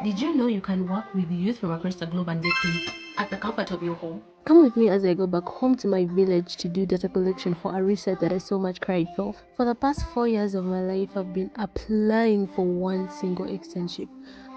Did you know you can work with youth from across the globe and get paid at the comfort of your home? Come with me as I go back home to my village to do data collection for a research that I so much cried for. For the past 4 years of my life, I've been applying for one single externship,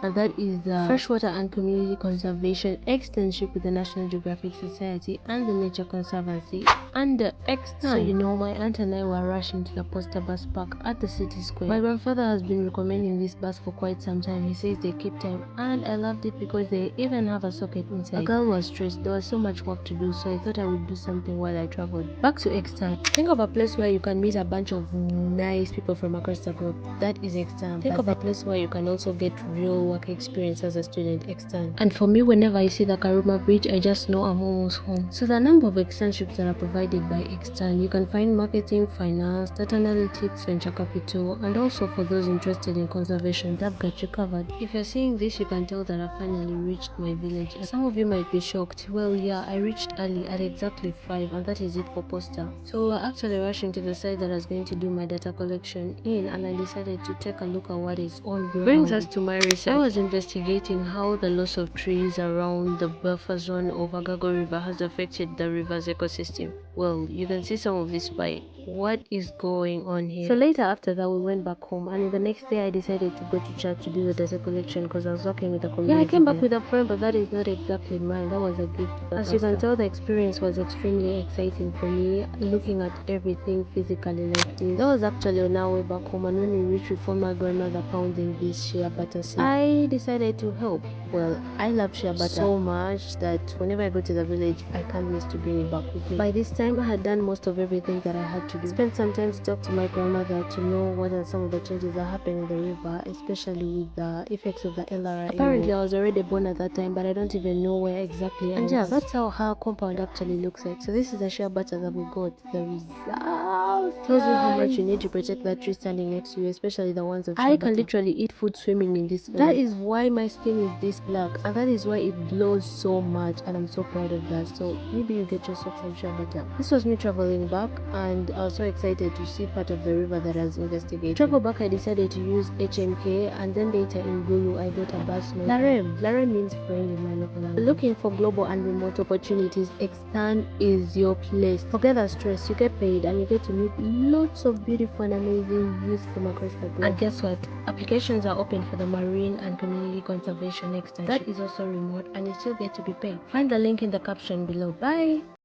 and that is the Freshwater and Community Conservation externship with the National Geographic Society and the Nature Conservancy. And the extern, my aunt and I were rushing to the Posta bus park at the city square. My grandfather has been recommending this bus for quite some time. He says they keep time, and I loved it because they even have a socket inside. A girl was stressed, there was so much work to do, so I thought I would do something while I traveled. Back to extern. Think of a place where you can meet a bunch of nice people from across the globe. That is extern. Think of a place where you can also get real work experience as a student. Extern. And for me, whenever I see the Karuma Bridge, I just know I'm almost home. So the number of externships that are provided by extern, you can find marketing, finance, data analytics, venture capital, and also for those interested in conservation, that got you covered. If you're seeing this, you can tell that I finally reached my village. Some of you might be shocked. Well, yeah, I reached early at exactly 5, and that is it for Posta. So we're actually rushing to the site that I was going to do my data collection in, and I decided to take a look at what is on. Brings us to my research. I was investigating how the loss of trees around the buffer zone of Agago River has affected the river's ecosystem. Well, you can see some of this by what is going on here. So later after that, we went back home, and the next day I decided to go to church to do the data collection because I was working with a community. Yeah, I came back with a friend, but that is not exactly mine. That was a gift. As you can tell, the experience was extremely exciting for me, looking at everything physically like this. That was actually on our way back home, and when we reached, we found my grandmother pounding this shea butter seed. I decided to help. Well, I love shea butter so much that whenever I go to the village, I can't miss to bring it back with me. By this time, I had done most of everything that I had to do. Spent some time to talk to my grandmother to know what are some of the changes that happen in the river, especially with the effects of the LRI. Apparently, I was already born at that time, but I don't even know where exactly. And yeah, that's how her compound actually looks like. So this is the shea butter that we got. The result tells you how much you need to protect that tree standing next to you, especially the ones of shea butter. I can literally eat food swimming in this. That is why my skin is this black, and that is why it glows so much, and I'm so proud of that. So maybe you get yourself some shea butter. This was me traveling back, and I was so excited to see part of the river that I was investigating. Travel back, I decided to use HMK, and then later in Gulu, I got a bus note. Larem means friend in my local language. Looking for global and remote opportunities, extern is your place. Forget the stress, you get paid, and you get to meet lots of beautiful and amazing youth from across the globe. And guess what? Applications are open for the marine and community conservation externship. That is also remote, and you still get to be paid. Find the link in the caption below. Bye!